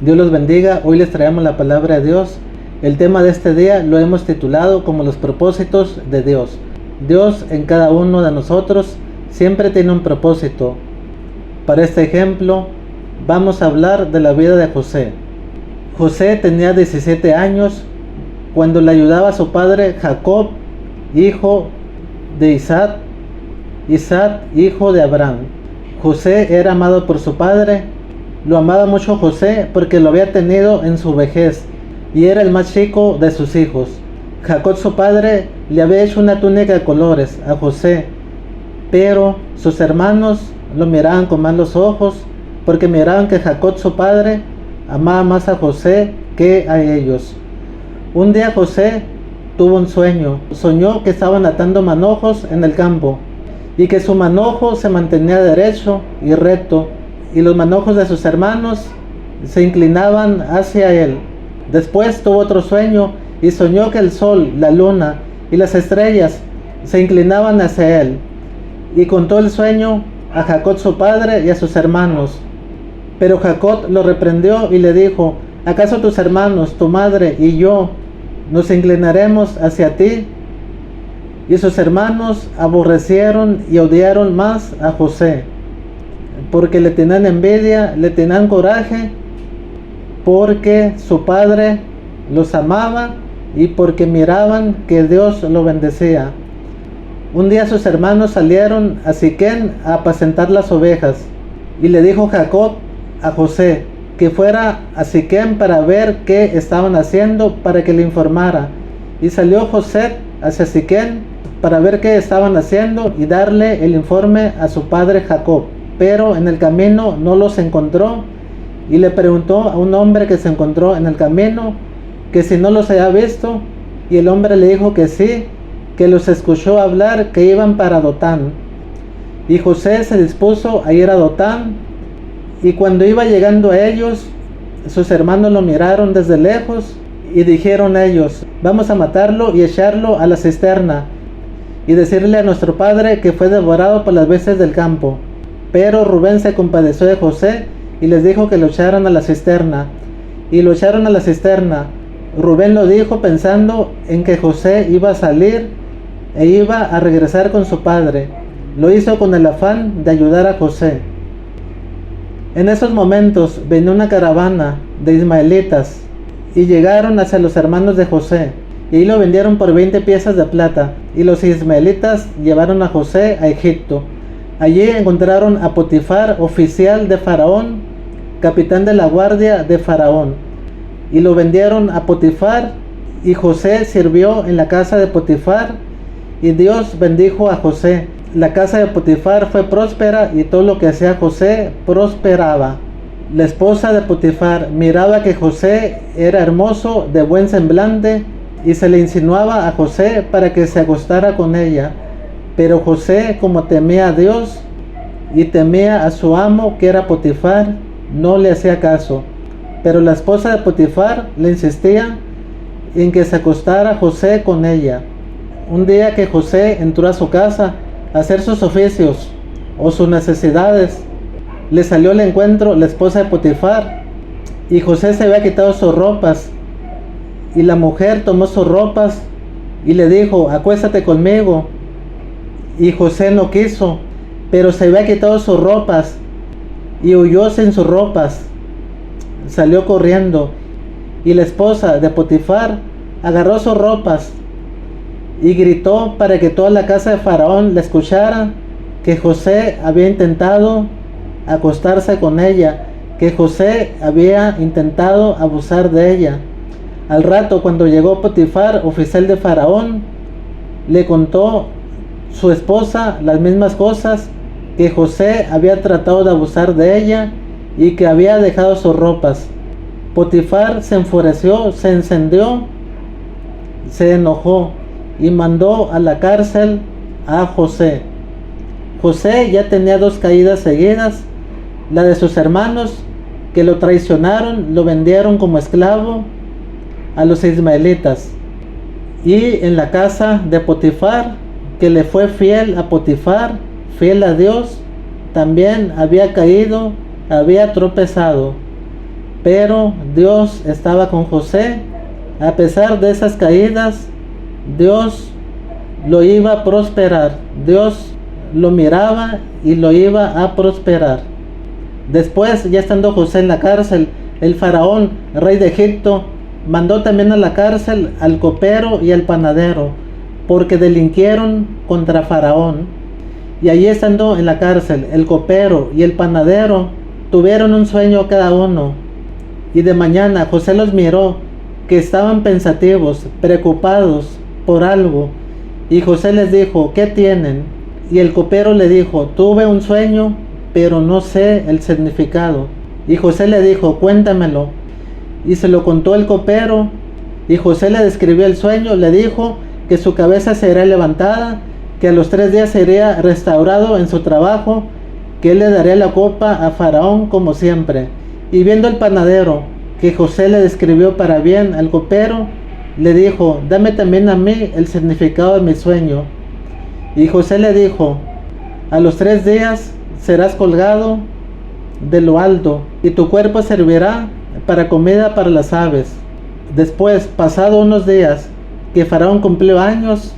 Dios los bendiga. Hoy les traemos la palabra de Dios. El tema de este día lo hemos titulado como los propósitos de Dios. Dios en cada uno de nosotros siempre tiene un propósito. Para este ejemplo vamos a hablar de la vida de José. José tenía 17 años cuando le ayudaba a su padre Jacob, hijo de Isaac, hijo de Abraham. José era amado por su padre. Lo amaba mucho José porque lo había tenido en su vejez y era el más chico de sus hijos. Jacob, su padre, le había hecho una túnica de colores a José, pero sus hermanos lo miraban con malos ojos porque miraban que Jacob, su padre, amaba más a José que a ellos. Un día José tuvo un sueño. Soñó que estaban atando manojos en el campo y que su manojo se mantenía derecho y recto, y los manojos de sus hermanos se inclinaban hacia él. Después tuvo otro sueño y soñó que el sol, la luna y las estrellas se inclinaban hacia él, y contó el sueño a Jacob su padre y a sus hermanos. Pero Jacob lo reprendió y le dijo: ¿acaso tus hermanos, tu madre y yo nos inclinaremos hacia ti? Y sus hermanos aborrecieron y odiaron más a José, porque le tenían envidia, le tenían coraje, porque su padre los amaba y porque miraban que Dios lo bendecía. Un día sus hermanos salieron a Siquem a apacentar las ovejas, y le dijo Jacob a José que fuera a Siquem para ver qué estaban haciendo, para que le informara. Y salió José hacia Siquem para ver qué estaban haciendo y darle el informe a su padre Jacob. Pero en el camino no los encontró, y le preguntó a un hombre que se encontró en el camino que si no los había visto, y el hombre le dijo que sí, que los escuchó hablar que iban para Dotán. Y José se dispuso a ir a Dotán, y cuando iba llegando a ellos, sus hermanos lo miraron desde lejos y dijeron ellos: vamos a matarlo y echarlo a la cisterna y decirle a nuestro padre que fue devorado por las bestias del campo. Pero Rubén se compadeció de José y les dijo que lo echaran a la cisterna, y lo echaron a la cisterna. Rubén lo dijo pensando en que José iba a salir e iba a regresar con su padre. Lo hizo con el afán de ayudar a José. En esos momentos venía una caravana de ismaelitas y llegaron hacia los hermanos de José, y ahí lo vendieron por 20 piezas de plata, y los ismaelitas llevaron a José a Egipto. Allí encontraron a Potifar, oficial de Faraón, capitán de la guardia de Faraón, y lo vendieron a Potifar, y José sirvió en la casa de Potifar, y Dios bendijo a José. La casa de Potifar fue próspera y todo lo que hacía José prosperaba. La esposa de Potifar miraba que José era hermoso, de buen semblante, y se le insinuaba a José para que se acostara con ella. Pero José, como temía a Dios y temía a su amo, que era Potifar, no le hacía caso. Pero la esposa de Potifar le insistía en que se acostara José con ella. Un día que José entró a su casa a hacer sus oficios o sus necesidades, le salió al encuentro la esposa de Potifar, y José se había quitado sus ropas, y la mujer tomó sus ropas y le dijo: acuéstate conmigo. Y José no quiso, pero se había quitado sus ropas y huyó sin sus ropas. Salió corriendo, y la esposa de Potifar agarró sus ropas y gritó para que toda la casa de Faraón le escuchara que José había intentado acostarse con ella, que José había intentado abusar de ella. Al rato, cuando llegó Potifar, oficial de Faraón, le contó su esposa las mismas cosas, que José había tratado de abusar de ella y que había dejado sus ropas. Potifar se enfureció, se encendió, se enojó y mandó a la cárcel a José. José ya tenía 2 caídas seguidas: la de sus hermanos, que lo traicionaron, lo vendieron como esclavo a los ismaelitas, y en la casa de Potifar, que le fue fiel a Potifar, fiel a Dios, también había caído, había tropezado. Pero Dios estaba con José. A pesar de esas caídas, Dios lo iba a prosperar. Dios lo miraba y lo iba a prosperar. Después, ya estando José en la cárcel, el faraón, rey de Egipto, mandó también a la cárcel al copero y al panadero, porque delinquieron contra Faraón. Y allí estando en la cárcel, el copero y el panadero tuvieron un sueño cada uno. Y de mañana José los miró, que estaban pensativos, preocupados por algo. Y José les dijo: ¿qué tienen? Y el copero le dijo: tuve un sueño, pero no sé el significado. Y José le dijo: cuéntamelo. Y se lo contó el copero. Y José le describió el sueño, le dijo que su cabeza sería levantada, que a los 3 días sería restaurado en su trabajo, que él le daría la copa a Faraón como siempre. Y viendo el panadero que José le describió para bien al copero, le dijo: dame también a mí el significado de mi sueño. Y José le dijo: a los 3 días serás colgado de lo alto, y tu cuerpo servirá para comida para las aves. Después, pasado unos días, que Faraón cumplió años,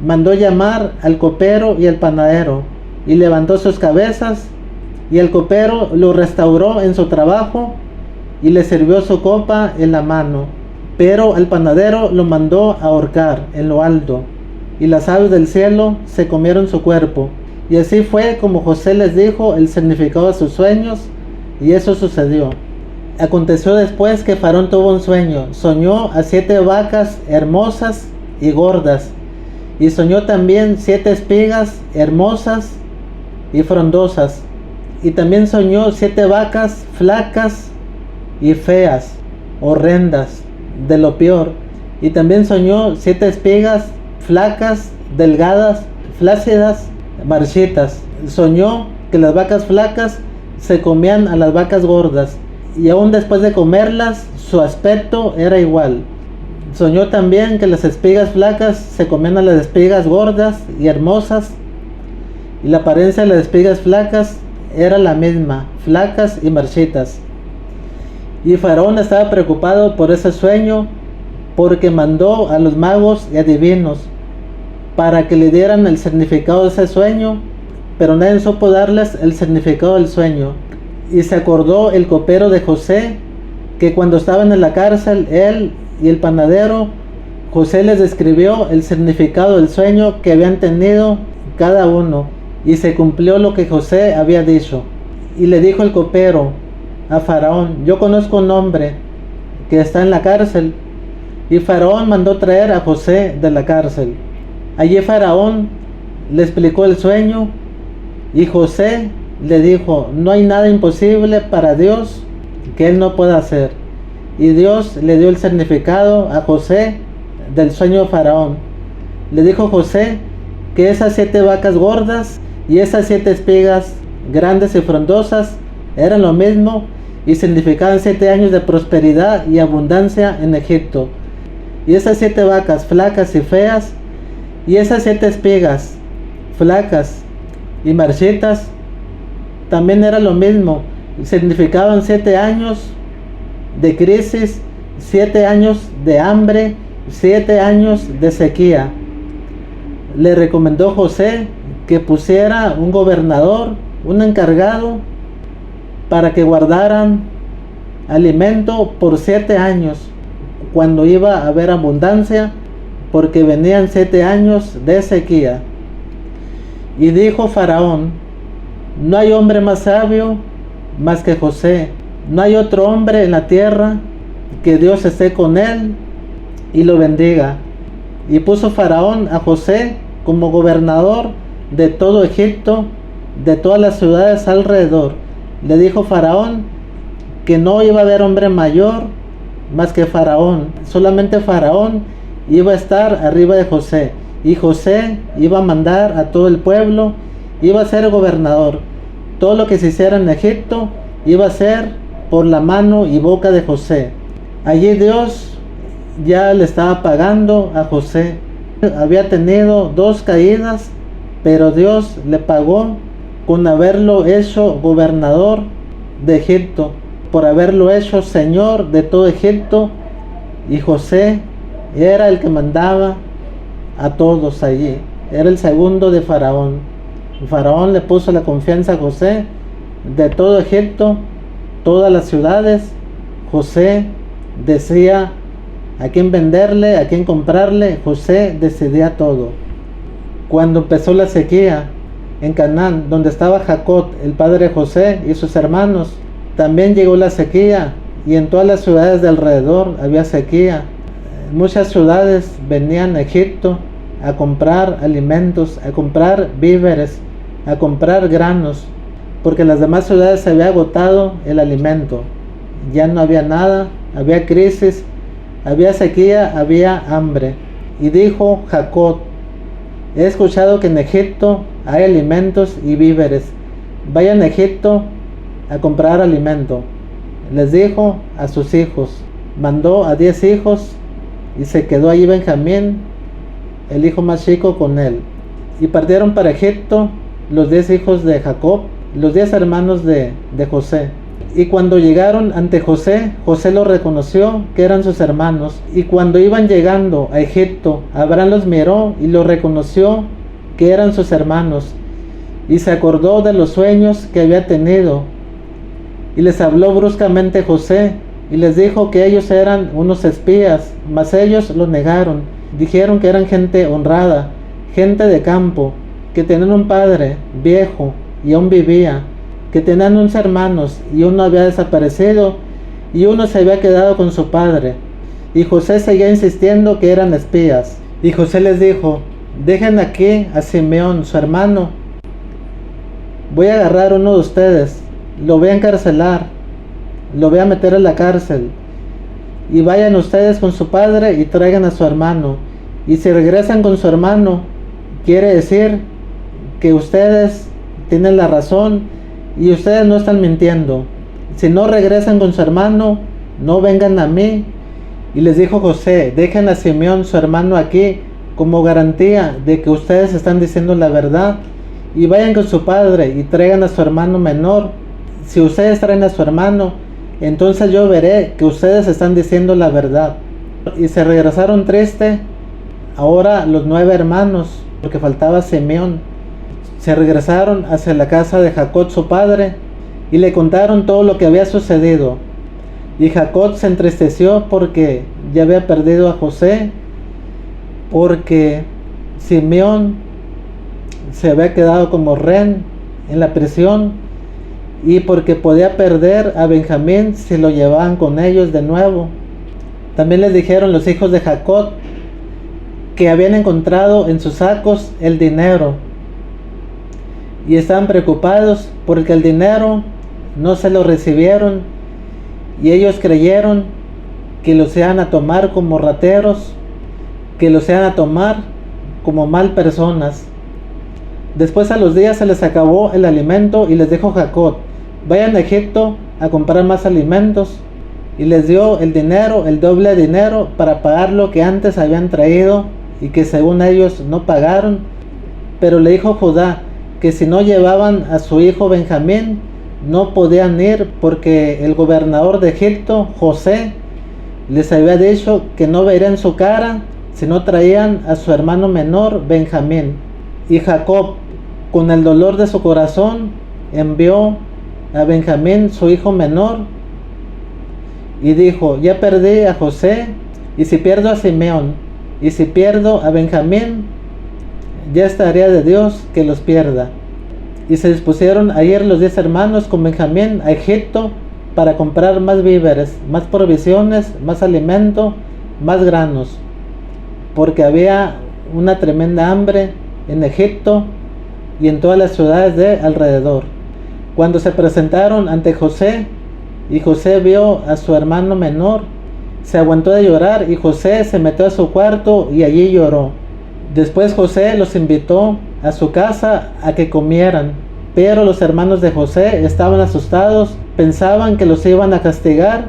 mandó llamar al copero y al panadero, y levantó sus cabezas, y el copero lo restauró en su trabajo, y le sirvió su copa en la mano. Pero al panadero lo mandó a ahorcar en lo alto, y las aves del cielo se comieron su cuerpo. Y así fue como José les dijo el significado de sus sueños, y eso sucedió. Aconteció después que Faraón tuvo un sueño. Soñó a 7 vacas hermosas y gordas, y soñó también 7 espigas hermosas y frondosas, y también soñó 7 vacas flacas y feas, horrendas, de lo peor, y también soñó 7 espigas flacas, delgadas, flácidas, marchitas. Soñó que las vacas flacas se comían a las vacas gordas, y aún después de comerlas su aspecto era igual. Soñó también que las espigas flacas se comían a las espigas gordas y hermosas, y la apariencia de las espigas flacas era la misma, flacas y marchitas. Y Faraón estaba preocupado por ese sueño, porque mandó a los magos y adivinos para que le dieran el significado de ese sueño, pero nadie supo darles el significado del sueño. Y se acordó el copero de José, que cuando estaban en la cárcel, él y el panadero, José les describió el significado del sueño que habían tenido cada uno, y se cumplió lo que José había dicho. Y le dijo el copero a Faraón: yo conozco un hombre que está en la cárcel. Y Faraón mandó traer a José de la cárcel. Allí Faraón le explicó el sueño, y José le dijo: no hay nada imposible para Dios que él no pueda hacer. Y Dios le dio el significado a José del sueño de Faraón. Le dijo José que esas 7 vacas gordas y esas 7 espigas grandes y frondosas eran lo mismo, y significaban 7 años de prosperidad y abundancia en Egipto. Y esas 7 vacas flacas y feas, y esas 7 espigas flacas y marchitas, también era lo mismo. Significaban 7 años de crisis, 7 años de hambre, 7 años de sequía. Le recomendó José que pusiera un gobernador, un encargado, para que guardaran alimento por 7 años, cuando iba a haber abundancia, porque venían 7 años de sequía. Y dijo Faraón: no hay hombre más sabio más que José, no hay otro hombre en la tierra, que Dios esté con él y lo bendiga. Y puso Faraón a José como gobernador de todo Egipto, de todas las ciudades alrededor. Le dijo Faraón que no iba a haber hombre mayor más que Faraón, solamente Faraón iba a estar arriba de José, y José iba a mandar a todo el pueblo, iba a ser gobernador. Todo lo que se hiciera en Egipto iba a ser por la mano y boca de José. Allí Dios ya le estaba pagando a José. Había tenido 2 caídas, pero Dios le pagó con haberlo hecho gobernador de Egipto, por haberlo hecho señor de todo Egipto, y José era el que mandaba a todos allí, era el segundo de Faraón. Faraón le puso la confianza a José de todo Egipto, todas las ciudades. José decía a quién venderle, a quién comprarle. José decidía todo. Cuando empezó la sequía en Canaán, donde estaba Jacob, el padre de José, y sus hermanos, también llegó la sequía, y en todas las ciudades de alrededor había sequía. Muchas ciudades venían a Egipto a comprar alimentos, a comprar víveres, a comprar granos, porque en las demás ciudades se había agotado el alimento. Ya no había nada, había crisis, había sequía, había hambre. Y dijo Jacob: he escuchado que en Egipto hay alimentos y víveres. Vayan a Egipto a comprar alimento. Les dijo a sus hijos. Mandó a 10 hijos y se quedó allí Benjamín, el hijo más chico, con él. Y partieron para Egipto los 10 hijos de Jacob, los 10 hermanos de José. Y cuando llegaron ante José, José los reconoció que eran sus hermanos. Y cuando iban llegando a Egipto, Abraham los miró y los reconoció que eran sus hermanos. Y se acordó de los sueños que había tenido. Y les habló bruscamente José y les dijo que ellos eran unos espías, mas ellos lo negaron. Dijeron que eran gente honrada, gente de campo, que tenían un padre viejo y aún vivía, que tenían 11 hermanos y uno había desaparecido y uno se había quedado con su padre. Y José seguía insistiendo que eran espías. Y José les dijo: dejen aquí a Simeón, su hermano. Voy a agarrar a uno de ustedes, lo voy a encarcelar, lo voy a meter en la cárcel, y vayan ustedes con su padre y traigan a su hermano. Y si regresan con su hermano, quiere decir que ustedes tienen la razón y ustedes no están mintiendo. Si no regresan con su hermano, no vengan a mí. Y les dijo José: dejen a Simeón, su hermano, aquí como garantía de que ustedes están diciendo la verdad, y vayan con su padre y traigan a su hermano menor. Si ustedes traen a su hermano, entonces yo veré que ustedes están diciendo la verdad. Y se regresaron tristes ahora los 9 hermanos, porque faltaba Simeón. Se regresaron hacia la casa de Jacob su padre y le contaron todo lo que había sucedido. Y Jacob se entristeció porque ya había perdido a José, porque Simeón se había quedado como rehén en la prisión, y porque podía perder a Benjamín si lo llevaban con ellos de nuevo. También les dijeron los hijos de Jacob que habían encontrado en sus sacos el dinero, y estaban preocupados porque el dinero no se lo recibieron, y ellos creyeron que los iban a tomar como rateros, que los iban a tomar como mal personas. Después a los días se les acabó el alimento y les dijo Jacob: vayan a Egipto a comprar más alimentos. Y les dio el dinero, el doble dinero, para pagar lo que antes habían traído y que según ellos no pagaron. Pero le dijo Judá que si no llevaban a su hijo Benjamín, no podían ir, porque el gobernador de Egipto, José, les había dicho que no verían su cara si no traían a su hermano menor Benjamín. Y Jacob, con el dolor de su corazón, envió a Benjamín, su hijo menor, y dijo: ya perdí a José, y si pierdo a Simeón, y si pierdo a Benjamín, ya estaría de Dios que los pierda. Y se dispusieron a ir los 10 hermanos con Benjamín a Egipto para comprar más víveres, más provisiones, más alimento, más granos, porque había una tremenda hambre en Egipto y en todas las ciudades de alrededor. Cuando se presentaron ante José, y José vio a su hermano menor, se aguantó de llorar, y José se metió a su cuarto y allí lloró. Después José los invitó a su casa a que comieran, pero los hermanos de José estaban asustados, pensaban que los iban a castigar,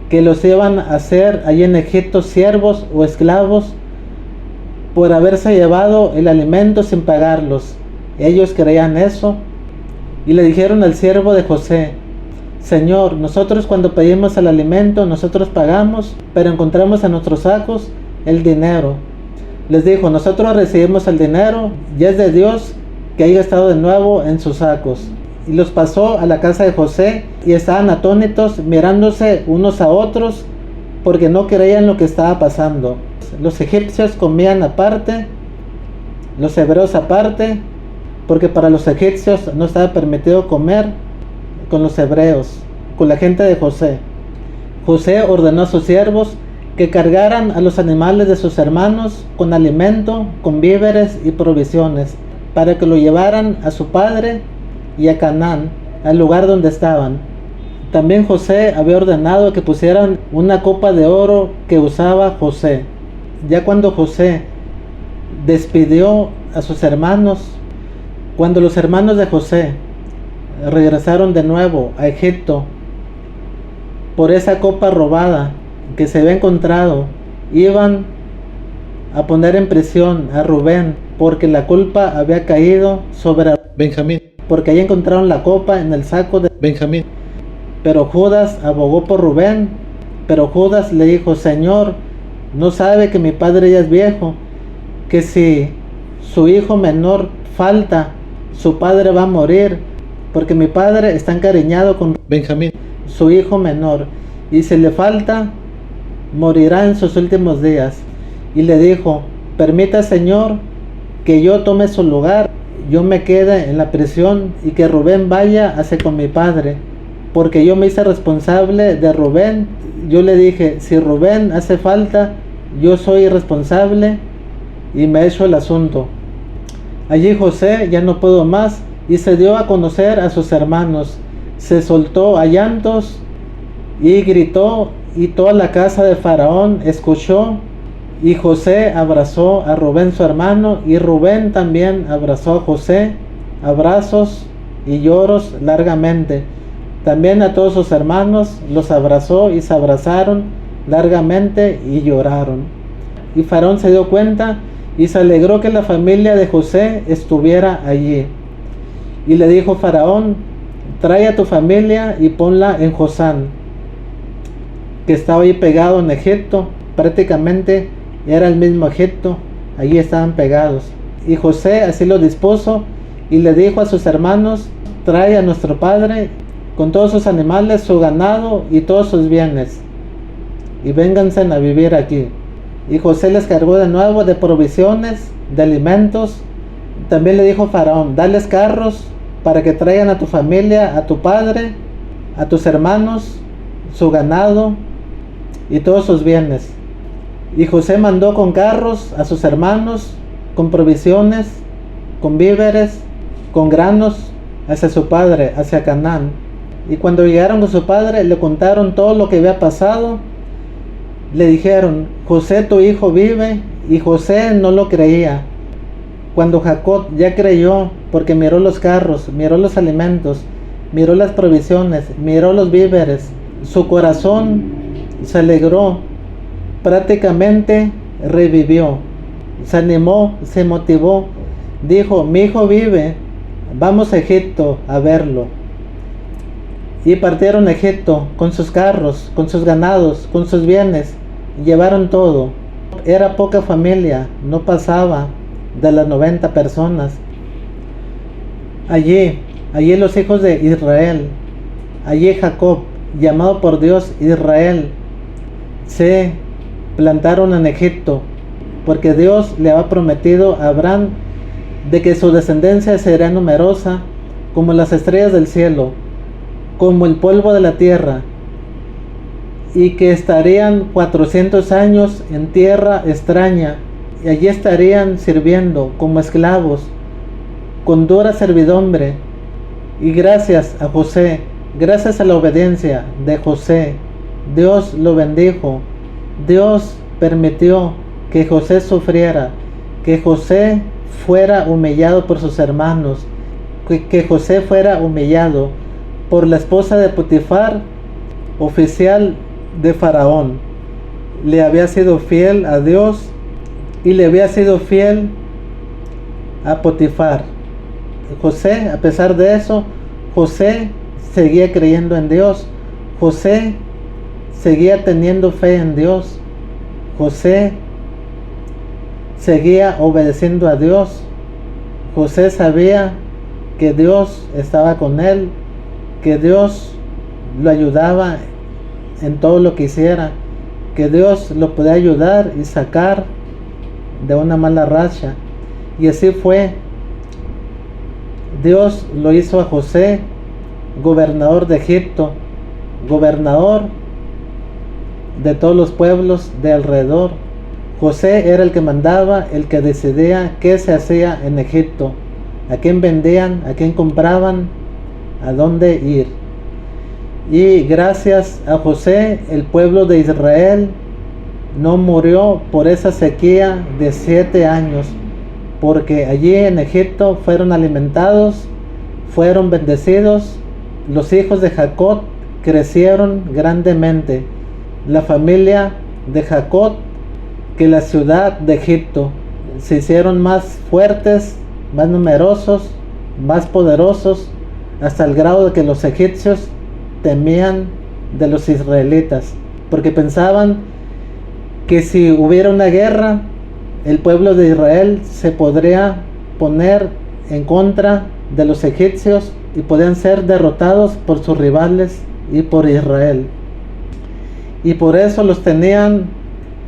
que los iban a hacer allí en Egipto siervos o esclavos por haberse llevado el alimento sin pagarlos. Ellos creían eso, y le dijeron al siervo de José: Señor, nosotros cuando pedimos el alimento, nosotros pagamos, pero encontramos en nuestros sacos el dinero. Les dijo, nosotros recibimos el dinero y es de Dios que haya estado de nuevo en sus sacos. Y los pasó a la casa de José y estaban atónitos mirándose unos a otros porque no creían lo que estaba pasando. Los egipcios comían aparte, los hebreos aparte, porque para los egipcios no estaba permitido comer con los hebreos, con la gente de José. José ordenó a sus siervos que cargaran a los animales de sus hermanos con alimento, con víveres y provisiones, para que lo llevaran a su padre y a Canaán, al lugar donde estaban. También José había ordenado que pusieran una copa de oro que usaba José. Ya cuando José despidió a sus hermanos, cuando los hermanos de José regresaron de nuevo a Egipto por esa copa robada que se había encontrado, iban a poner en prisión a Rubén porque la culpa había caído sobre Benjamín, porque ahí encontraron la copa en el saco de Benjamín. Pero Judas abogó por Rubén, pero Judas le dijo, Señor, ¿no sabe que mi padre ya es viejo? Que si su hijo menor falta, su padre va a morir, porque mi padre está encariñado con Benjamín, su hijo menor, y si le falta, morirá en sus últimos días. Y le dijo, permita, Señor, que yo tome su lugar, yo me quede en la prisión y que Rubén vaya hacia con mi padre, porque yo me hice responsable de Rubén. Yo le dije, si Rubén hace falta, yo soy responsable y me echo el asunto. Allí José ya no pudo más y se dio a conocer a sus hermanos. Se soltó a llantos y gritó, y toda la casa de Faraón escuchó. Y José abrazó a Rubén su hermano, y Rubén también abrazó a José, abrazos y lloros largamente. También a todos sus hermanos los abrazó y se abrazaron largamente y lloraron. Y Faraón se dio cuenta y se alegró que la familia de José estuviera allí. Y le dijo Faraón, trae a tu familia y ponla en Josán, que estaba ahí pegado en Egipto, prácticamente era el mismo Egipto, allí estaban pegados. Y José así lo dispuso y le dijo a sus hermanos, trae a nuestro padre con todos sus animales, su ganado y todos sus bienes, y vénganse a vivir aquí. Y José les cargó de nuevo de provisiones, de alimentos. También le dijo Faraón, dales carros para que traigan a tu familia, a tu padre, a tus hermanos, su ganado y todos sus bienes. Y José mandó con carros a sus hermanos, con provisiones, con víveres, con granos, hacia su padre, hacia Canaán. Y cuando llegaron con su padre, le contaron todo lo que había pasado. Le dijeron, José tu hijo vive, y José no lo creía. Cuando Jacob ya creyó, porque miró los carros, miró los alimentos, miró las provisiones, miró los víveres, su corazón se alegró, prácticamente revivió, se animó, se motivó, dijo, mi hijo vive, vamos a Egipto a verlo. Y partieron a Egipto con sus carros, con sus ganados, con sus bienes, llevaron todo. Era poca familia, no pasaba de las 90 personas. Allí los hijos de Israel, allí Jacob, llamado por Dios Israel, se plantaron en Egipto, porque Dios le había prometido a Abraham de que su descendencia sería numerosa como las estrellas del cielo, como el polvo de la tierra, y que estarían 400 años en tierra extraña, y allí estarían sirviendo como esclavos, con dura servidumbre. Y gracias a José, gracias a la obediencia de José, Dios lo bendijo. Dios permitió que José sufriera, que José fuera humillado por sus hermanos, que José fuera humillado por la esposa de Potifar, oficial de Faraón. Le había sido fiel a Dios y le había sido fiel a Potifar. José, a pesar de eso, José seguía creyendo en Dios. José seguía teniendo fe en Dios. José seguía obedeciendo a Dios. José sabía que Dios estaba con él, que Dios lo ayudaba en todo lo que hiciera, que Dios lo podía ayudar y sacar de una mala racha. Y así fue. Dios lo hizo a José gobernador de Egipto, gobernador de todos los pueblos de alrededor. José era el que mandaba, el que decidía qué se hacía en Egipto, a quién vendían, a quién compraban, a dónde ir. Y gracias a José, el pueblo de Israel no murió por esa sequía de 7 años, porque allí en Egipto fueron alimentados, fueron bendecidos. Los hijos de Jacob crecieron grandemente. La familia de Jacob, que la ciudad de Egipto, se hicieron más fuertes, más numerosos, más poderosos, hasta el grado de que los egipcios temían de los israelitas, porque pensaban que si hubiera una guerra, el pueblo de Israel se podría poner en contra de los egipcios y podían ser derrotados por sus rivales y por Israel. Y por eso los tenían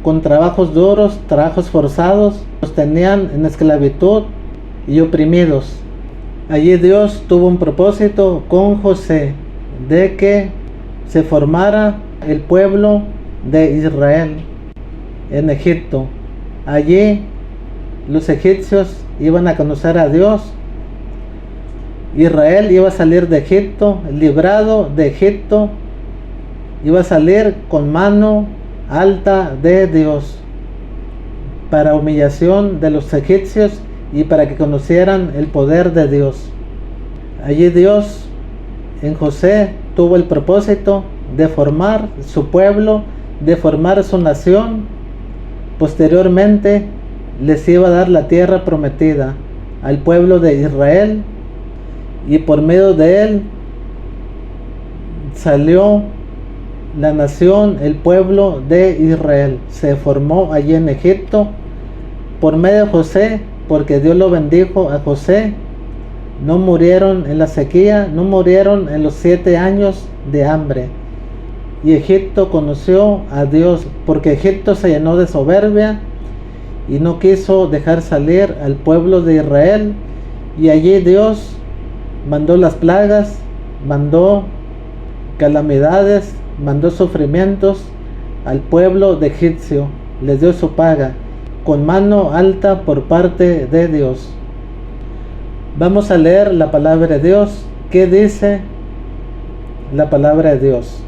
con trabajos duros, trabajos forzados, los tenían en esclavitud y oprimidos. Allí Dios tuvo un propósito con José, de que se formara el pueblo de Israel en Egipto. Allí los egipcios iban a conocer a Dios. Israel iba a salir de Egipto, librado de Egipto, iba a salir con mano alta de Dios, para humillación de los egipcios y para que conocieran el poder de Dios. Allí Dios en José tuvo el propósito de formar su pueblo, de formar su nación. Posteriormente les iba a dar la tierra prometida al pueblo de Israel, y por medio de él salió la nación, el pueblo de Israel. Se formó allí en Egipto por medio de José, porque Dios lo bendijo a José. No murieron en la sequía, no murieron en los 7 años de hambre. Y Egipto conoció a Dios, porque Egipto se llenó de soberbia y no quiso dejar salir al pueblo de Israel. Y allí Dios mandó las plagas, mandó calamidades, mandó sufrimientos al pueblo de egipcio. Les dio su paga con mano alta por parte de Dios. Vamos a leer la palabra de Dios. ¿Qué dice la palabra de Dios?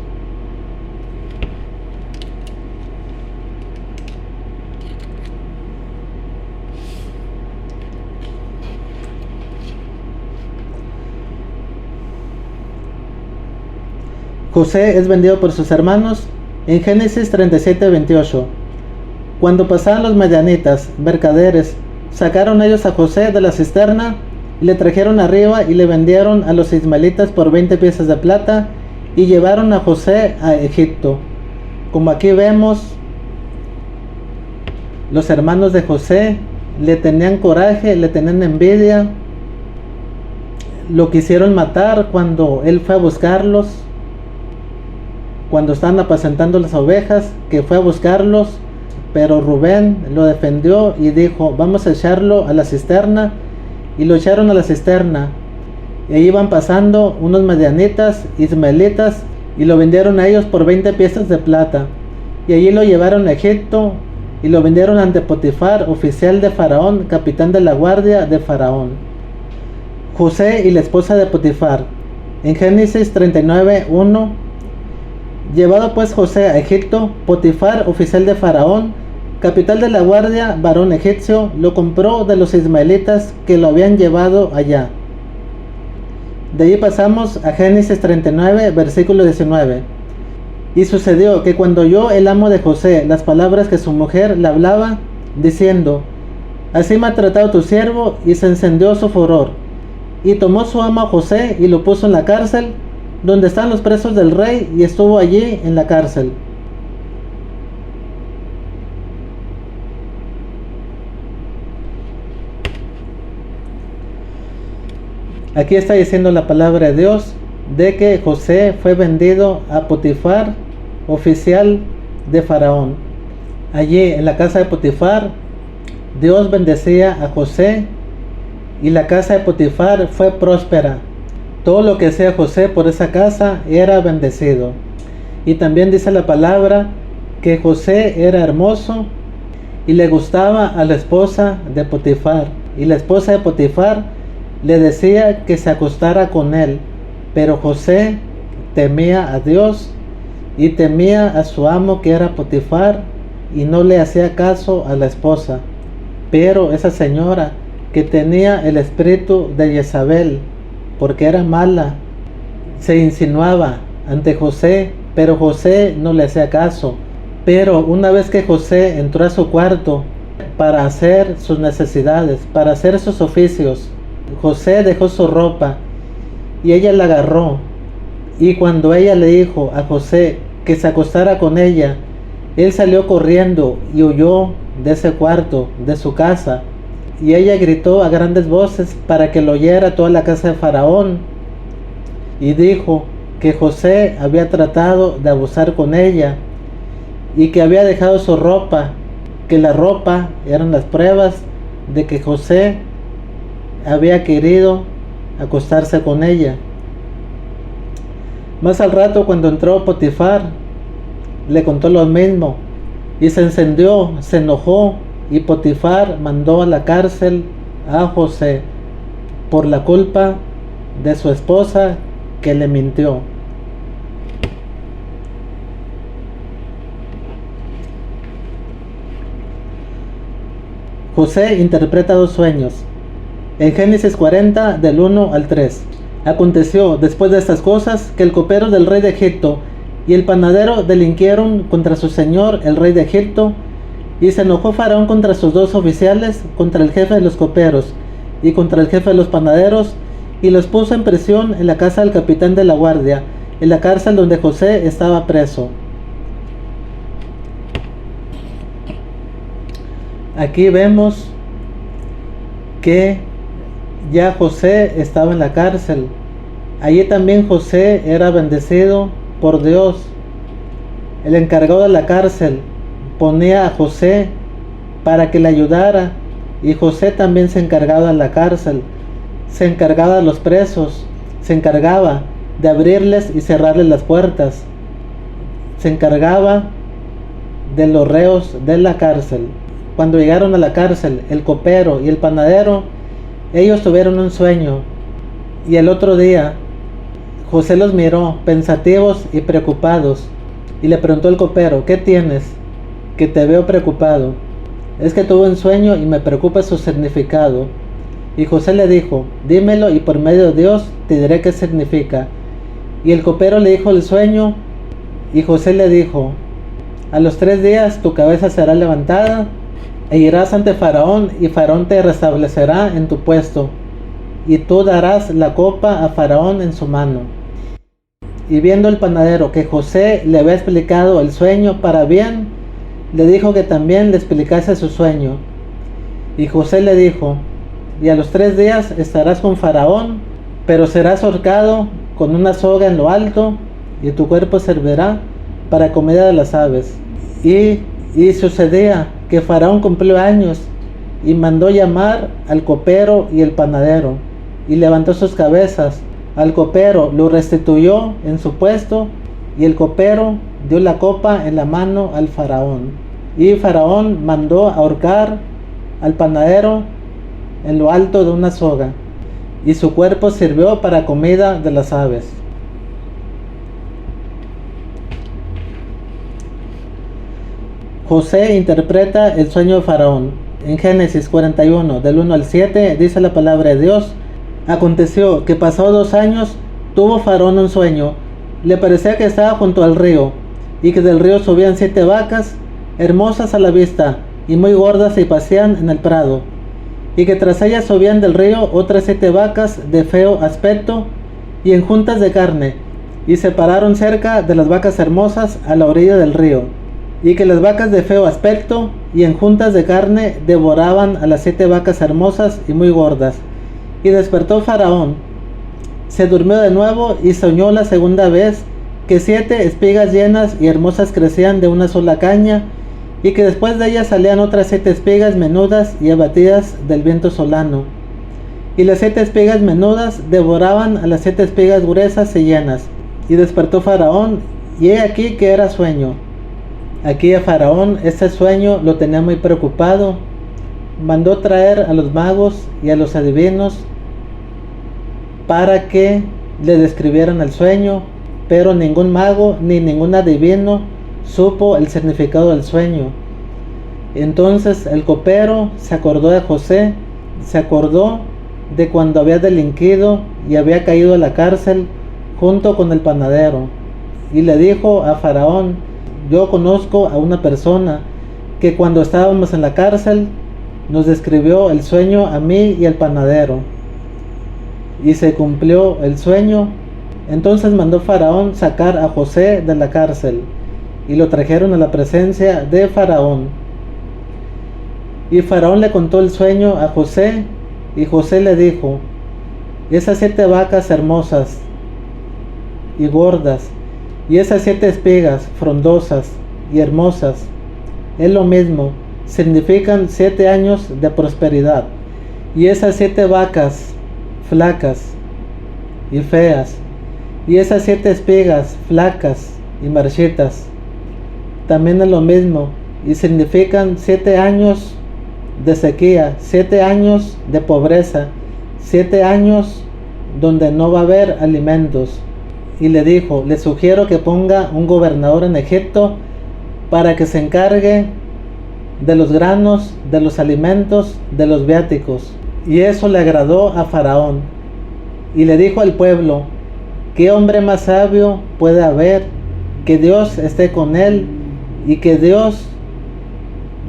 José es vendido por sus hermanos en Génesis 37:28. Cuando pasaban los madianitas, mercaderes, sacaron ellos a José de la cisterna y le trajeron arriba y le vendieron a los ismaelitas por 20 piezas de plata y llevaron a José a Egipto. Como aquí vemos, los hermanos de José le tenían coraje, le tenían envidia, lo quisieron matar cuando él fue a buscarlos. Cuando estaban apacentando las ovejas, que fue a buscarlos, pero Rubén lo defendió y dijo: vamos a echarlo a la cisterna. Y lo echaron a la cisterna. Y ahí iban pasando unos madianitas, ismaelitas, y lo vendieron a ellos por 20 piezas de plata. Y allí lo llevaron a Egipto y lo vendieron ante Potifar, oficial de Faraón, capitán de la guardia de Faraón. José y la esposa de Potifar. En Génesis 39:1. Llevado pues José a Egipto, Potifar, oficial de Faraón, capitán de la guardia, varón egipcio, lo compró de los ismaelitas que lo habían llevado allá. De ahí pasamos a Génesis 39, versículo 19. Y sucedió que cuando oyó el amo de José las palabras que su mujer le hablaba, diciendo: así me ha tratado tu siervo, y se encendió su furor. Y tomó su amo a José y lo puso en la cárcel, donde están los presos del rey, y estuvo allí en la cárcel. Aquí está diciendo la palabra de Dios de que José fue vendido a Potifar, oficial de Faraón. Allí en la casa de Potifar, Dios bendecía a José y la casa de Potifar fue próspera. Todo lo que hacía José por esa casa era bendecido. Y también dice la palabra que José era hermoso y le gustaba a la esposa de Potifar. Y la esposa de Potifar le decía que se acostara con él, pero José temía a Dios y temía a su amo, que era Potifar, y no le hacía caso a la esposa. Pero esa señora, que tenía el espíritu de Jezabel, porque era mala, se insinuaba ante José, pero José no le hacía caso. Pero una vez que José entró a su cuarto para hacer sus necesidades, para hacer sus oficios, José dejó su ropa y ella la agarró, y cuando ella le dijo a José que se acostara con ella, él salió corriendo y huyó de ese cuarto, de su casa, y ella gritó a grandes voces para que lo oyera toda la casa de Faraón, y dijo que José había tratado de abusar con ella y que había dejado su ropa, que la ropa eran las pruebas de que José había querido acostarse con ella. Más al rato, cuando entró Potifar, le contó lo mismo y se encendió, se enojó, y Potifar mandó a la cárcel a José por la culpa de su esposa, que le mintió. José interpreta dos sueños. En Génesis 40, del 1 al 3. Aconteció después de estas cosas que el copero del rey de Egipto y el panadero delinquieron contra su señor el rey de Egipto, y se enojó Faraón contra sus dos oficiales, contra el jefe de los coperos y contra el jefe de los panaderos, y los puso en prisión en la casa del capitán de la guardia, en la cárcel donde José estaba preso. Aquí vemos que ya José estaba en la cárcel. Allí también José era bendecido por Dios. El encargado de la cárcel ponía a José para que le ayudara, y José también se encargaba de la cárcel, se encargaba de los presos, se encargaba de abrirles y cerrarles las puertas, se encargaba de los reos de la cárcel. Cuando llegaron a la cárcel, el copero y el panadero, ellos tuvieron un sueño, y el otro día José los miró pensativos y preocupados, y le preguntó al copero: ¿qué tienes? Que te veo preocupado. Es que tuve un sueño y me preocupa su significado. Y José le dijo: dímelo y por medio de Dios te diré qué significa. Y el copero le dijo el sueño, y José le dijo: a los 3 días tu cabeza será levantada e irás ante Faraón, y Faraón te restablecerá en tu puesto, y tú darás la copa a Faraón en su mano. Y viendo el panadero que José le había explicado el sueño para bien, le dijo que también le explicase su sueño. Y José le dijo: y a los 3 días estarás con Faraón, pero serás ahorcado con una soga en lo alto, y tu cuerpo servirá para comida de las aves. Y sucedía que Faraón cumplió años, y mandó llamar al copero y el panadero, y levantó sus cabezas. Al copero lo restituyó en su puesto, y el copero dio la copa en la mano al Faraón. Y Faraón mandó ahorcar al panadero en lo alto de una soga, y su cuerpo sirvió para comida de las aves. José interpreta el sueño de Faraón. En Génesis 41, del 1 al 7, dice la palabra de Dios: aconteció que pasados 2 años tuvo Faraón un sueño. Le parecía que estaba junto al río, y que del río subían 7 vacas, hermosas a la vista y muy gordas, y pasían en el prado, y que tras ellas subían del río otras 7 vacas de feo aspecto y enjuntas de carne, y se pararon cerca de las vacas hermosas a la orilla del río, y que las vacas de feo aspecto y en juntas de carne devoraban a las 7 vacas hermosas y muy gordas. Y despertó Faraón, se durmió de nuevo y soñó la segunda vez que 7 espigas llenas y hermosas crecían de una sola caña, y que después de ellas salían otras 7 espigas menudas y abatidas del viento solano. Y las 7 espigas menudas devoraban a las 7 espigas gruesas y llenas. Y despertó Faraón, y he aquí que era sueño. Aquí a Faraón este sueño lo tenía muy preocupado. Mandó traer a los magos y a los adivinos para que le describieran el sueño, pero ningún mago ni ningún adivino supo el significado del sueño. Entonces el copero se acordó de José, se acordó de cuando había delinquido y había caído a la cárcel junto con el panadero, y le dijo a Faraón: yo conozco a una persona que cuando estábamos en la cárcel nos describió el sueño a mí y al panadero, y se cumplió el sueño. Entonces mandó Faraón sacar a José de la cárcel, y lo trajeron a la presencia de Faraón. Y Faraón le contó el sueño a José, y José le dijo: esas 7 vacas hermosas y gordas, y esas 7 espigas frondosas y hermosas, es lo mismo, significan 7 años de prosperidad. Y esas 7 vacas flacas y feas, y esas 7 espigas flacas y marchitas, también es lo mismo, y significan 7 años de sequía, 7 años de pobreza, 7 años donde no va a haber alimentos. Y le dijo: le sugiero que ponga un gobernador en Egipto para que se encargue de los granos, de los alimentos, de los viáticos. Y eso le agradó a Faraón. Y le dijo al pueblo: ¿qué hombre más sabio puede haber? Que Dios esté con él y que Dios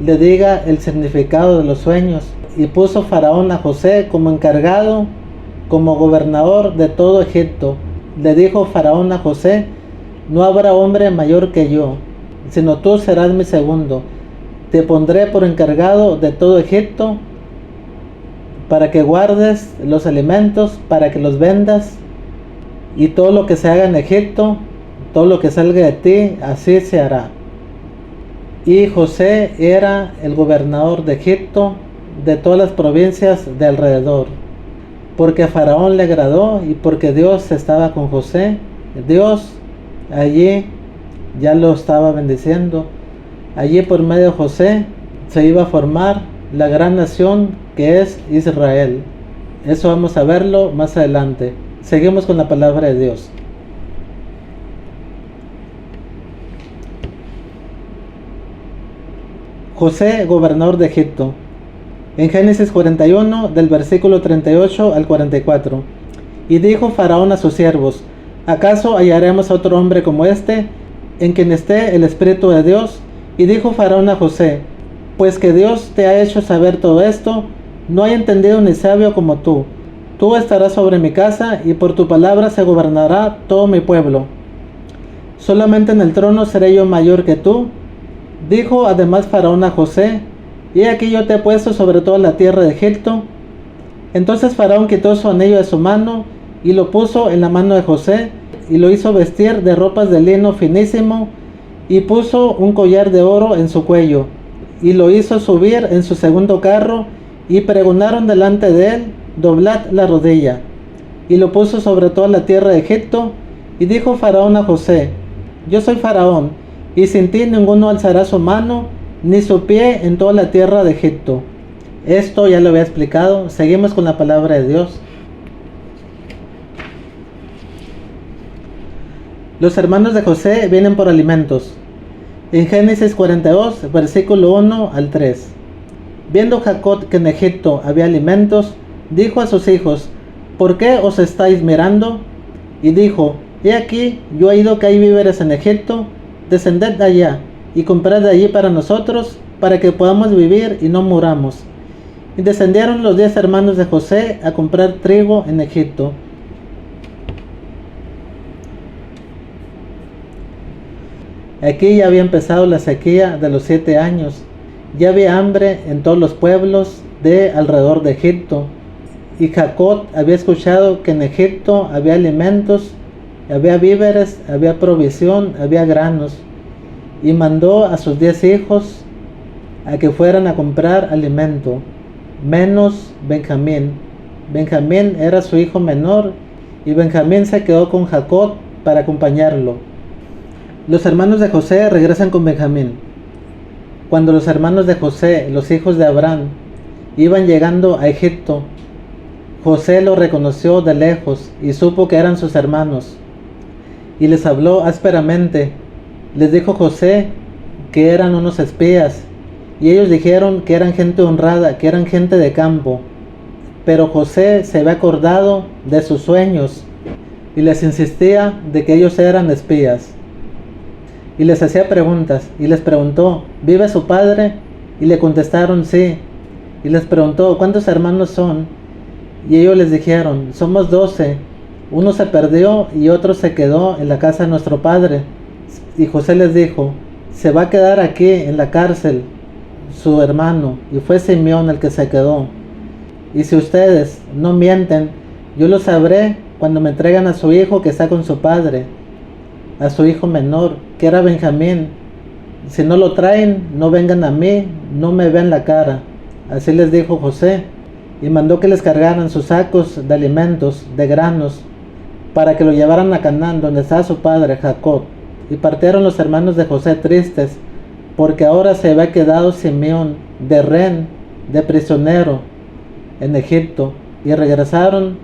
le diga el significado de los sueños. Y puso Faraón a José como encargado, como gobernador de todo Egipto. Le dijo Faraón a José: no habrá hombre mayor que yo, sino tú serás mi segundo. Te pondré por encargado de todo Egipto, para que guardes los alimentos, para que los vendas, y todo lo que se haga en Egipto, todo lo que salga de ti, así se hará. Y José era el gobernador de Egipto, de todas las provincias de alrededor, porque a Faraón le agradó y porque Dios estaba con José. Dios allí ya lo estaba bendiciendo. Allí por medio de José se iba a formar la gran nación que es Israel. Eso vamos a verlo más adelante. Seguimos con la palabra de Dios. José, gobernador de Egipto. En Génesis 41, del versículo 38 al 44. Y dijo Faraón a sus siervos: ¿acaso hallaremos a otro hombre como este, en quien esté el Espíritu de Dios? Y dijo Faraón a José: pues que Dios te ha hecho saber todo esto, no hay entendido ni sabio como tú. Tú estarás sobre mi casa, y por tu palabra se gobernará todo mi pueblo. Solamente en el trono seré yo mayor que tú. Dijo además Faraón a José: y aquí yo te he puesto sobre toda la tierra de Egipto. Entonces Faraón quitó su anillo de su mano y lo puso en la mano de José, y lo hizo vestir de ropas de lino finísimo, y puso un collar de oro en su cuello, y lo hizo subir en su segundo carro, y pregonaron delante de él: doblad la rodilla. Y lo puso sobre toda la tierra de Egipto. Y dijo Faraón a José: yo soy Faraón, y sin ti ninguno alzará su mano ni su pie en toda la tierra de Egipto. Esto ya lo había explicado. Seguimos con la palabra de Dios. Los hermanos de José vienen por alimentos. En Génesis 42, versículo 1 al 3. Viendo Jacob que en Egipto había alimentos, dijo a sus hijos: ¿por qué os estáis mirando? Y dijo: he aquí, yo he oído que hay víveres en Egipto. Descended de allá y comprad de allí para nosotros, para que podamos vivir y no muramos. Y descendieron los 10 hermanos de José a comprar trigo en Egipto. Aquí ya había empezado la sequía de los 7 años. Ya había hambre en todos los pueblos de alrededor de Egipto. Y Jacob había escuchado que en Egipto había alimentos, había víveres, había provisión, había granos. Y mandó a sus 10 hijos a que fueran a comprar alimento, menos Benjamín. Benjamín era su hijo menor y Benjamín se quedó con Jacob para acompañarlo. Los hermanos de José regresan con Benjamín. Cuando los hermanos de José, los hijos de Abraham, iban llegando a Egipto, José los reconoció de lejos y supo que eran sus hermanos. Y les habló ásperamente. Les dijo José que eran unos espías. Y ellos dijeron que eran gente honrada, que eran gente de campo. Pero José se había acordado de sus sueños y les insistía de que ellos eran espías. Y les hacía preguntas y les preguntó, ¿vive su padre? Y le contestaron sí. Y les preguntó, ¿cuántos hermanos son? Y ellos les dijeron, somos 12. Uno se perdió y otro se quedó en la casa de nuestro padre. Y José les dijo, se va a quedar aquí en la cárcel su hermano, y fue Simeón el que se quedó. Y si ustedes no mienten, yo lo sabré cuando me entregan a su hijo que está con su padre, a su hijo menor, que era Benjamín. Si no lo traen, no vengan a mí, no me vean la cara. Así les dijo José, y mandó que les cargaran sus sacos de alimentos, de granos, para que lo llevaran a Canaán, donde estaba su padre Jacob. Y partieron los hermanos de José tristes, porque ahora se había quedado Simeón de rehén, de prisionero en Egipto, y regresaron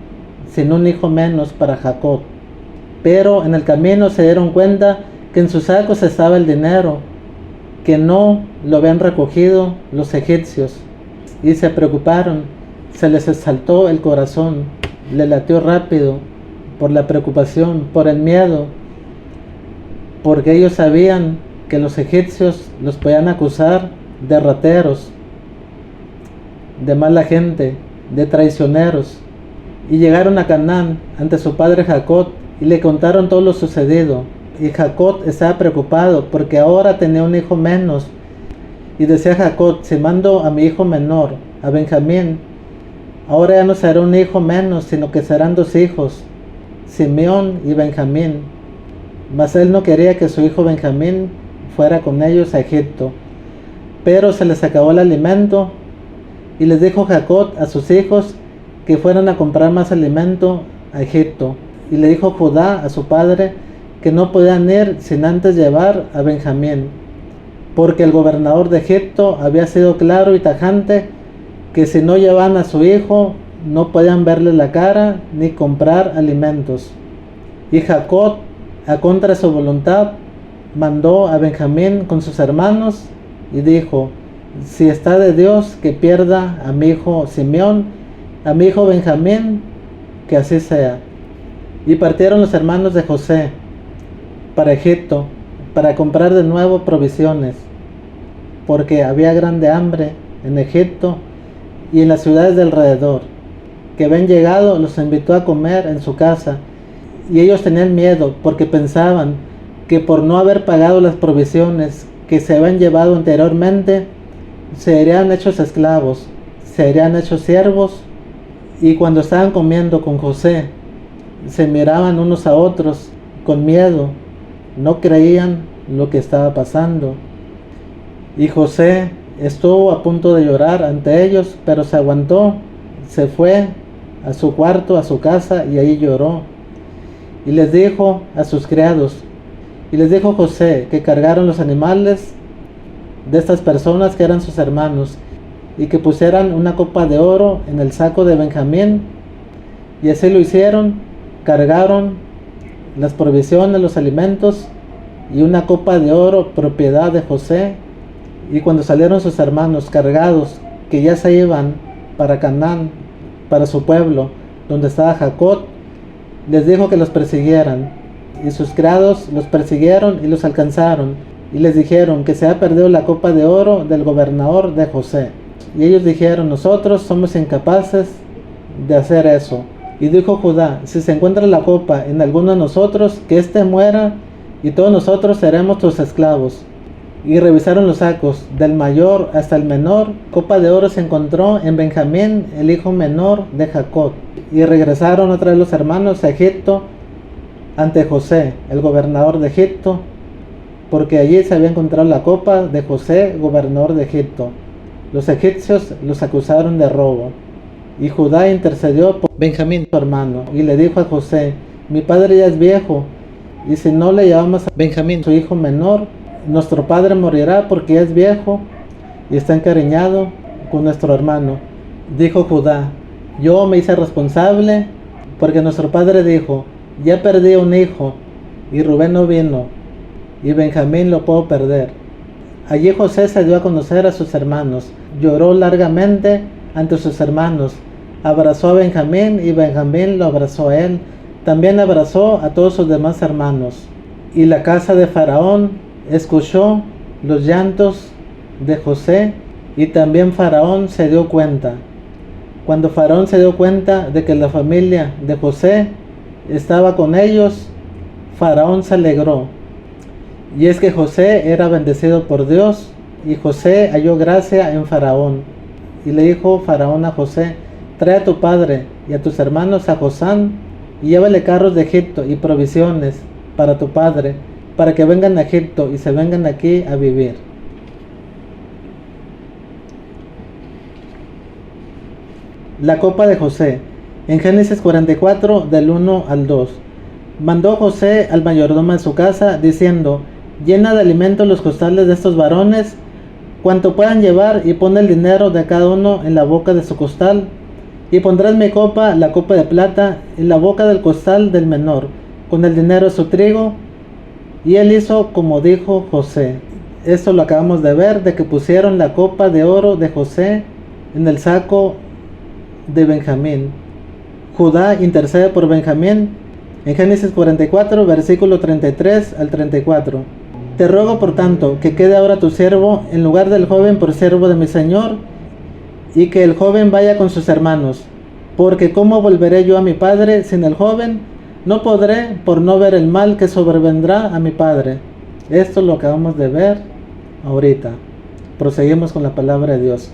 sin un hijo menos para Jacob. Pero en el camino se dieron cuenta que en sus sacos estaba el dinero, que no lo habían recogido los egipcios, y se preocuparon, se les exaltó el corazón, le latió rápido por la preocupación, por el miedo, porque ellos sabían que los egipcios los podían acusar de rateros, de mala gente, de traicioneros. Y llegaron a Canaán ante su padre Jacob y le contaron todo lo sucedido. Y Jacob estaba preocupado porque ahora tenía un hijo menos. Y decía Jacob, si mando a mi hijo menor, a Benjamín, ahora ya no será un hijo menos, sino que serán 2 hijos, Simeón y Benjamín. Mas él no quería que su hijo Benjamín fuera con ellos a Egipto. Pero se les acabó el alimento y les dijo Jacob a sus hijos que fueran a comprar más alimento a Egipto. Y le dijo Judá a su padre que no podían ir sin antes llevar a Benjamín, porque el gobernador de Egipto había sido claro y tajante que si no llevaban a su hijo no podían verle la cara ni comprar alimentos. Y Jacob, a contra de su voluntad, mandó a Benjamín con sus hermanos y dijo, si está de Dios que pierda a mi hijo Simeón, a mi hijo Benjamín, que así sea. Y partieron los hermanos de José para Egipto, para comprar de nuevo provisiones, porque había grande hambre en Egipto y en las ciudades de alrededor. Que habían llegado, los invitó a comer en su casa, y ellos tenían miedo porque pensaban que por no haber pagado las provisiones que se habían llevado anteriormente, serían hechos esclavos, serían hechos siervos. Y cuando estaban comiendo con José, se miraban unos a otros con miedo, no creían lo que estaba pasando. Y José estuvo a punto de llorar ante ellos, pero se aguantó, se fue a su cuarto, a su casa, y ahí lloró. Y les dijo a sus criados, y les dijo José que cargaron los animales de estas personas que eran sus hermanos, y que pusieran una copa de oro en el saco de Benjamín. Y así lo hicieron, cargaron las provisiones, los alimentos, y una copa de oro propiedad de José. Y cuando salieron sus hermanos cargados, que ya se iban para Canaán, para su pueblo, donde estaba Jacob, les dijo que los persiguieran. Y sus criados los persiguieron y los alcanzaron, y les dijeron que se ha perdido la copa de oro del gobernador de José. Y ellos dijeron, nosotros somos incapaces de hacer eso. Y dijo Judá, si se encuentra la copa en alguno de nosotros, que éste muera y todos nosotros seremos tus esclavos. Y revisaron los sacos, del mayor hasta el menor. Copa de oro se encontró en Benjamín, el hijo menor de Jacob. Y regresaron otra vez los hermanos a Egipto ante José, el gobernador de Egipto, porque allí se había encontrado la copa de José, gobernador de Egipto. Los egipcios los acusaron de robo. Y Judá intercedió por Benjamín, su hermano, y le dijo a José: mi padre ya es viejo, y si no le llevamos a Benjamín, su hijo menor, nuestro padre morirá porque ya es viejo y está encariñado con nuestro hermano. Dijo Judá: yo me hice responsable porque nuestro padre dijo: ya perdí un hijo, y Rubén no vino, y Benjamín lo puedo perder. Allí José se dio a conocer a sus hermanos, lloró largamente ante sus hermanos, abrazó a Benjamín y Benjamín lo abrazó a él, también abrazó a todos sus demás hermanos. Y la casa de Faraón escuchó los llantos de José, y también Faraón se dio cuenta. Cuando Faraón se dio cuenta de que la familia de José estaba con ellos, Faraón se alegró. Y es que José era bendecido por Dios, y José halló gracia en Faraón. Y le dijo Faraón a José: trae a tu padre y a tus hermanos a Gosán, y llévale carros de Egipto y provisiones para tu padre, para que vengan a Egipto y se vengan aquí a vivir. La copa de José. En Génesis 44, del 1 al 2. Mandó José al mayordomo de su casa, diciendo: llena de alimento los costales de estos varones, cuanto puedan llevar, y pon el dinero de cada uno en la boca de su costal. Y pondrás mi copa, la copa de plata, en la boca del costal del menor, con el dinero de su trigo. Y él hizo como dijo José. Esto lo acabamos de ver, de que pusieron la copa de oro de José en el saco de Benjamín. Judá intercede por Benjamín en Génesis 44, versículo 33 al 34. Te ruego por tanto que quede ahora tu siervo en lugar del joven por siervo de mi señor, y que el joven vaya con sus hermanos, porque ¿cómo volveré yo a mi padre sin el joven? No podré, por no ver el mal que sobrevendrá a mi padre. Esto lo acabamos de ver ahorita. Proseguimos con la palabra de Dios.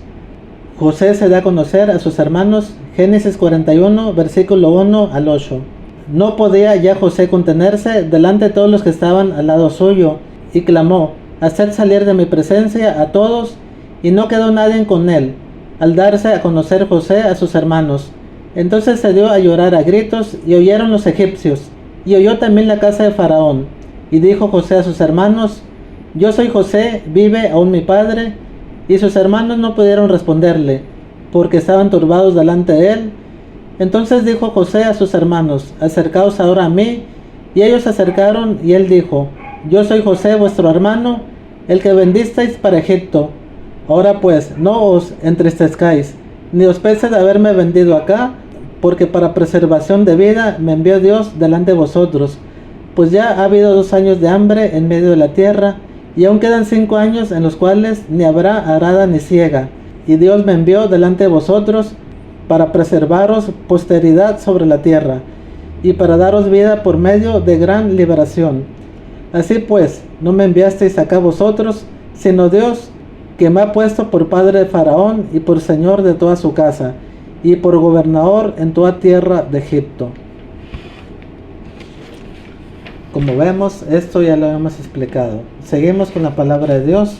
José se da a conocer a sus hermanos, Génesis 41, versículo 1 al 8. No podía ya José contenerse delante de todos los que estaban al lado suyo, y clamó: haced salir de mi presencia a todos, y no quedó nadie con él, al darse a conocer José a sus hermanos. Entonces se dio a llorar a gritos, y oyeron los egipcios, y oyó también la casa de Faraón. Y dijo José a sus hermanos: yo soy José, ¿vive aún mi padre? Y sus hermanos no pudieron responderle, porque estaban turbados delante de él. Entonces dijo José a sus hermanos: acercaos ahora a mí. Y ellos se acercaron, y él dijo: yo soy José vuestro hermano, el que vendisteis para Egipto. Ahora pues, no os entristezcáis, ni os pese de haberme vendido acá, porque para preservación de vida me envió Dios delante de vosotros. Pues ya ha habido 2 años de hambre en medio de la tierra, y aún quedan 5 años en los cuales ni habrá arada ni siega. Y Dios me envió delante de vosotros para preservaros posteridad sobre la tierra, y para daros vida por medio de gran liberación. Así pues, no me enviasteis acá vosotros, sino Dios, que me ha puesto por padre de Faraón y por señor de toda su casa, y por gobernador en toda tierra de Egipto. Como vemos, esto ya lo hemos explicado. Seguimos con la palabra de Dios.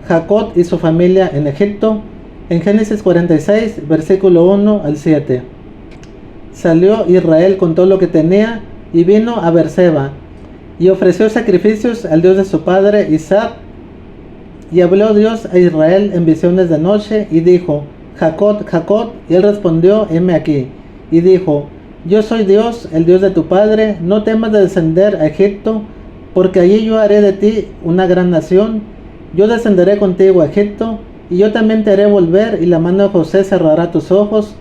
Jacob y su familia en Egipto. En Génesis 46, versículo 1 al 7. Salió Israel con todo lo que tenía y vino a Beerseba, y ofreció sacrificios al Dios de su padre Isaac. Y habló Dios a Israel en visiones de noche, y dijo: Jacob, Jacob. Y él respondió: heme aquí. Y dijo: yo soy Dios, el Dios de tu padre. No temas de descender a Egipto, porque allí yo haré de ti una gran nación. Yo descenderé contigo a Egipto, y yo también te haré volver, y la mano de José cerrará tus ojos.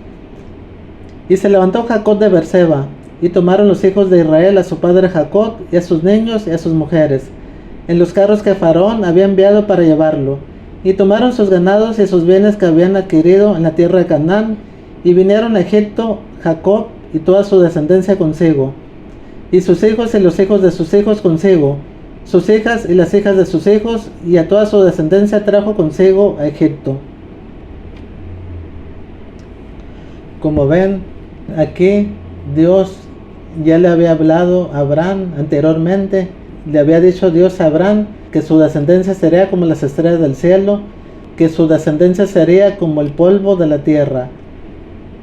Y se levantó Jacob de Beerseba, y tomaron los hijos de Israel a su padre Jacob, y a sus niños y a sus mujeres, en los carros que Faraón había enviado para llevarlo. Y tomaron sus ganados y sus bienes que habían adquirido en la tierra de Canaán, y vinieron a Egipto Jacob y toda su descendencia consigo. y sus hijos y los hijos de sus hijos consigo, sus hijas y las hijas de sus hijos, y a toda su descendencia trajo consigo a Egipto. Como ven, aquí Dios ya le había hablado a Abraham anteriormente. Le había dicho Dios a Abraham que su descendencia sería como las estrellas del cielo, que su descendencia sería como el polvo de la tierra.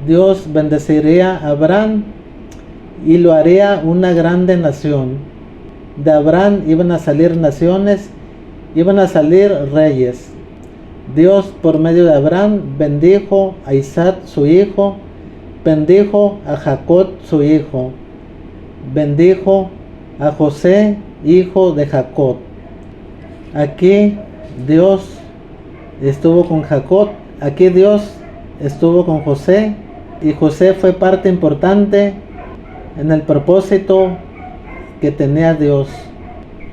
Dios bendeciría a Abraham y lo haría una grande nación. De Abraham iban a salir naciones, iban a salir reyes. Dios, por medio de Abraham, bendijo a Isaac su hijo, bendijo a Jacob su hijo, bendijo a José, hijo de Jacob. Aquí Dios estuvo con Jacob, aquí Dios estuvo con José, y José fue parte importante en el propósito que tenía Dios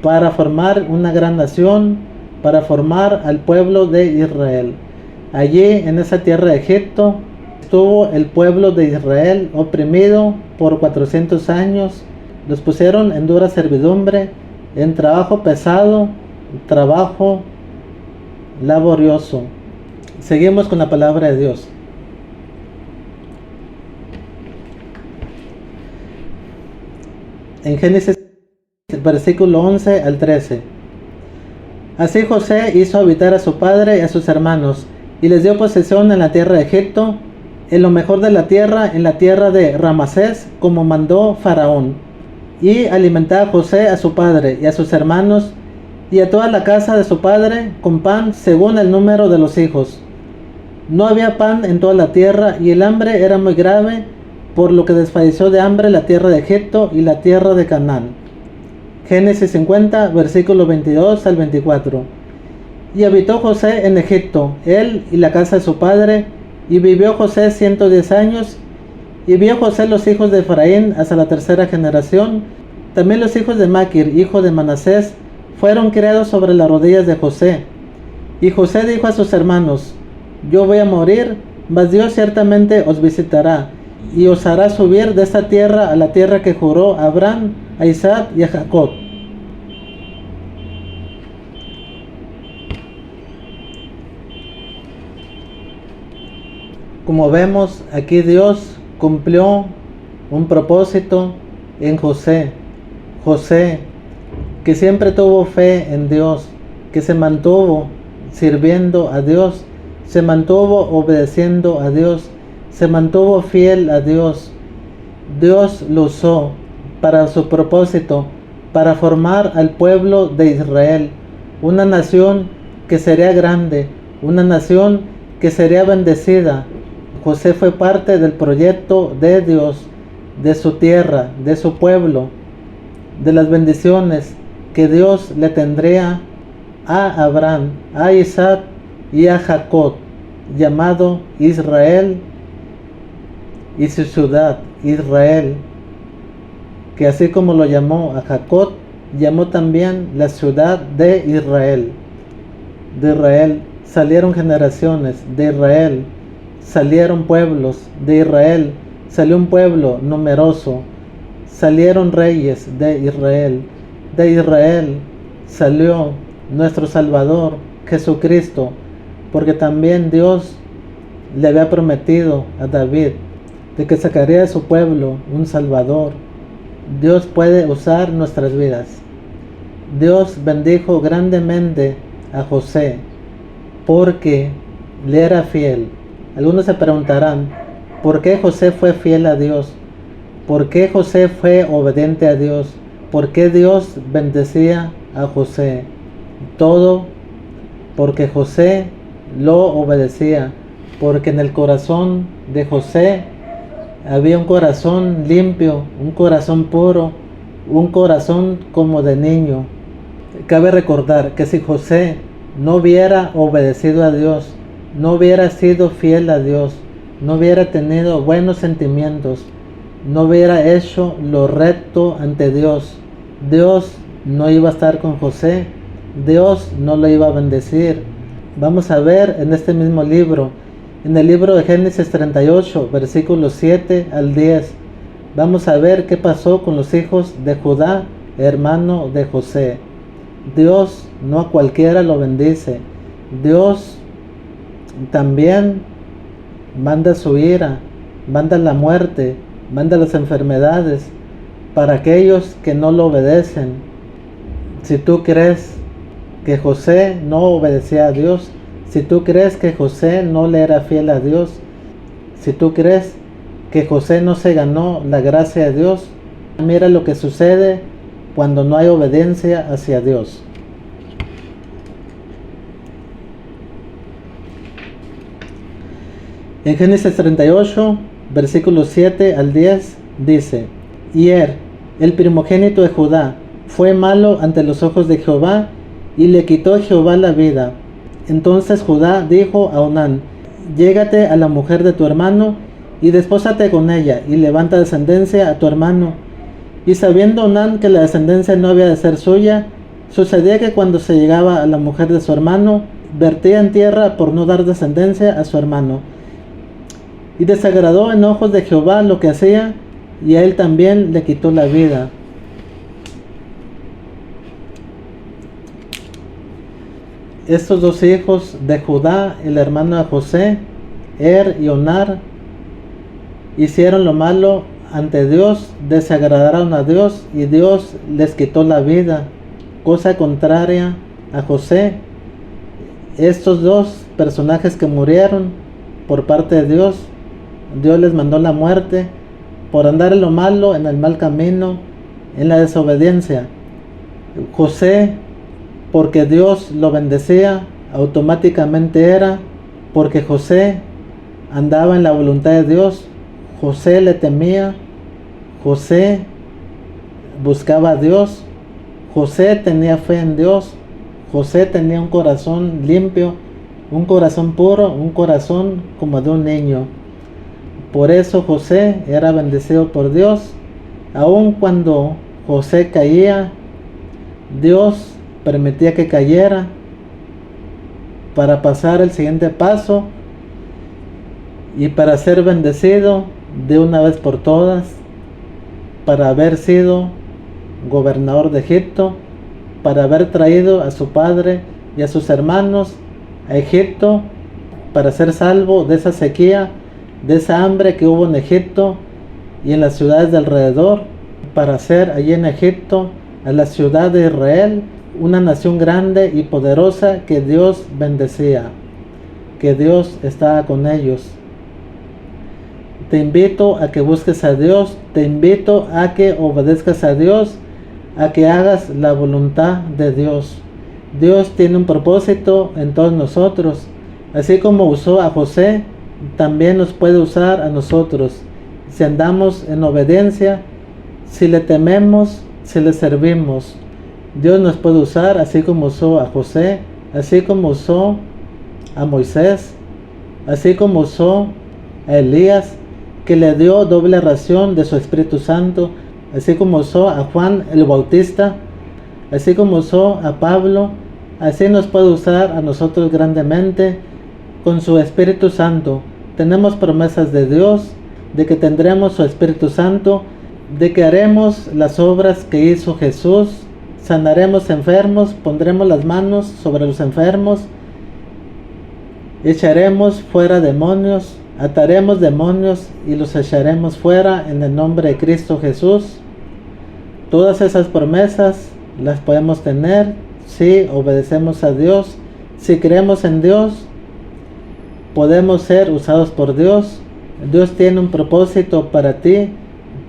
para formar una gran nación, para formar al pueblo de Israel. Allí en esa tierra de Egipto estuvo el pueblo de Israel oprimido por 400 años. Los pusieron en dura servidumbre, en trabajo pesado, trabajo laborioso. Seguimos con la palabra de Dios. En Génesis, versículo 11 al 13. Así José hizo habitar a su padre y a sus hermanos, y les dio posesión en la tierra de Egipto, en lo mejor de la tierra, en la tierra de Ramasés, como mandó Faraón. Y alimentaba a José a su padre y a sus hermanos, y a toda la casa de su padre, con pan según el número de los hijos. No había pan en toda la tierra, y el hambre era muy grave, por lo que desfalleció de hambre la tierra de Egipto y la tierra de Canaán. Génesis 50, versículos 22 al 24. Y habitó José en Egipto, él y la casa de su padre, y vivió José 110 años, y vio José los hijos de Efraín hasta la tercera generación. También los hijos de Maquir, hijo de Manasés, fueron criados sobre las rodillas de José. Y José dijo a sus hermanos: yo voy a morir, mas Dios ciertamente os visitará, y os hará subir de esta tierra a la tierra que juró a Abraham, a Isaac y a Jacob. Como vemos, aquí Dios cumplió un propósito en José. José, que siempre tuvo fe en Dios, que se mantuvo sirviendo a Dios, se mantuvo obedeciendo a Dios, se mantuvo fiel a Dios. Dios lo usó para su propósito, para formar al pueblo de Israel, una nación que sería grande, una nación que sería bendecida. José fue parte del proyecto de Dios, de su tierra, de su pueblo, de las bendiciones que Dios le tendría a Abraham, a Isaac y a Jacob, llamado Israel, y su ciudad, Israel, que así como lo llamó a Jacob, llamó también la ciudad de Israel. De Israel salieron generaciones, de Israel salieron pueblos, de Israel salió un pueblo numeroso, salieron reyes de Israel salió nuestro Salvador, Jesucristo, porque también Dios le había prometido a David de que sacaría de su pueblo un Salvador. Dios puede usar nuestras vidas. Dios bendijo grandemente a José porque le era fiel. Algunos se preguntarán, ¿por qué José fue fiel a Dios? ¿Por qué José fue obediente a Dios? ¿Por qué Dios bendecía a José? Todo porque José lo obedecía, porque en el corazón de José había un corazón limpio, un corazón puro, un corazón como de niño. Cabe recordar que si José no hubiera obedecido a Dios, no hubiera sido fiel a Dios, no hubiera tenido buenos sentimientos, no hubiera hecho lo recto ante Dios, Dios no iba a estar con José, Dios no lo iba a bendecir. Vamos a ver en este mismo libro, en el libro de Génesis 38, versículos 7 al 10, vamos a ver qué pasó con los hijos de Judá, hermano de José. Dios no a cualquiera lo bendice. Dios también manda su ira, manda la muerte, manda las enfermedades para aquellos que no lo obedecen. Si tú crees que José no obedecía a Dios, si tú crees que José no le era fiel a Dios, si tú crees que José no se ganó la gracia de Dios, mira lo que sucede cuando no hay obediencia hacia Dios. En Génesis 38, versículos 7 al 10, dice: Y el primogénito de Judá, fue malo ante los ojos de Jehová, y le quitó Jehová la vida. Entonces Judá dijo a Onán: Llégate a la mujer de tu hermano, y despósate con ella, y levanta descendencia a tu hermano. Y sabiendo Onán que la descendencia no había de ser suya, sucedía que cuando se llegaba a la mujer de su hermano, vertía en tierra por no dar descendencia a su hermano. Y desagradó en ojos de Jehová lo que hacía, y a él también le quitó la vida. Estos dos hijos de Judá, el hermano de José, y Onar, hicieron lo malo ante Dios, desagradaron a Dios y Dios les quitó la vida. Cosa contraria a José, estos dos personajes que murieron por parte de Dios, Dios les mandó la muerte por andar en lo malo, en el mal camino, en la desobediencia. José, porque Dios lo bendecía, automáticamente era, porque José andaba en la voluntad de Dios, José le temía, José buscaba a Dios, José tenía fe en Dios, José tenía un corazón limpio, un corazón puro, un corazón como de un niño. Por eso José era bendecido por Dios. Aun cuando José caía, Dios permitía que cayera para pasar el siguiente paso y para ser bendecido de una vez por todas, para haber sido gobernador de Egipto, para haber traído a su padre y a sus hermanos a Egipto, para ser salvo de esa sequía, de esa hambre que hubo en Egipto y en las ciudades de alrededor, para hacer allí en Egipto a la ciudad de Israel una nación grande y poderosa que Dios bendecía, que Dios estaba con ellos. Te invito a que busques a Dios, te invito a que obedezcas a Dios, a que hagas la voluntad de Dios. Dios tiene un propósito en todos nosotros, así como usó a José, también nos puede usar a nosotros, si andamos en obediencia, si le tememos, si le servimos. Dios nos puede usar así como usó a José, así como usó a Moisés, así como usó a Elías, que le dio doble ración de su Espíritu Santo, así como usó a Juan el Bautista, así como usó a Pablo. Así nos puede usar a nosotros grandemente con su Espíritu Santo. Tenemos promesas de Dios, de que tendremos su Espíritu Santo, de que haremos las obras que hizo Jesús, sanaremos enfermos, pondremos las manos sobre los enfermos, echaremos fuera demonios, ataremos demonios y los echaremos fuera en el nombre de Cristo Jesús. Todas esas promesas las podemos tener si obedecemos a Dios, si creemos en Dios, podemos ser usados por Dios. Dios tiene un propósito para ti,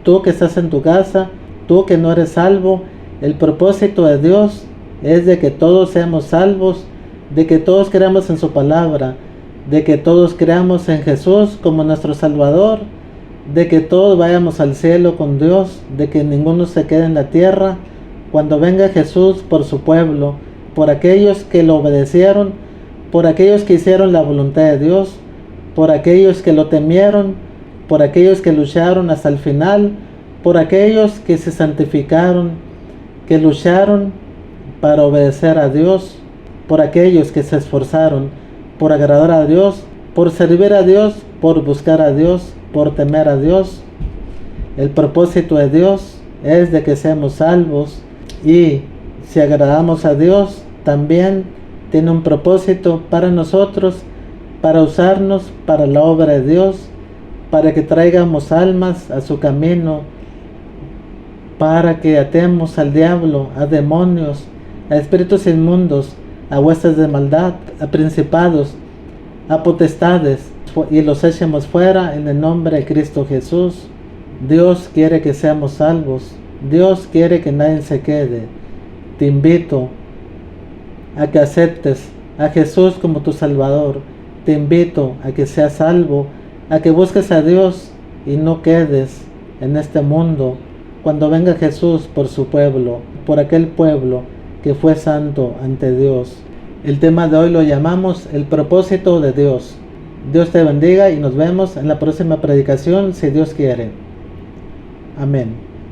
tú que estás en tu casa, tú que no eres salvo. El propósito de Dios es de que todos seamos salvos, de que todos creamos en su palabra, de que todos creamos en Jesús como nuestro Salvador, de que todos vayamos al cielo con Dios, de que ninguno se quede en la tierra cuando venga Jesús por su pueblo, por aquellos que lo obedecieron, por aquellos que hicieron la voluntad de Dios, por aquellos que lo temieron, por aquellos que lucharon hasta el final, por aquellos que se santificaron, que lucharon para obedecer a Dios, por aquellos que se esforzaron por agradar a Dios, por servir a Dios, por buscar a Dios, por temer a Dios. El propósito de Dios es de que seamos salvos, y si agradamos a Dios, también tiene un propósito para nosotros, para usarnos para la obra de Dios, para que traigamos almas a su camino, para que atemos al diablo, a demonios, a espíritus inmundos, a huestes de maldad, a principados, a potestades, y los echemos fuera en el nombre de Cristo Jesús. Dios quiere que seamos salvos. Dios quiere que nadie se quede. Te invito a que aceptes a Jesús como tu Salvador. Te invito a que seas salvo, a que busques a Dios y no quedes en este mundo cuando venga Jesús por su pueblo, por aquel pueblo que fue santo ante Dios. El tema de hoy lo llamamos el propósito de Dios. Dios te bendiga y nos vemos en la próxima predicación si Dios quiere. Amén.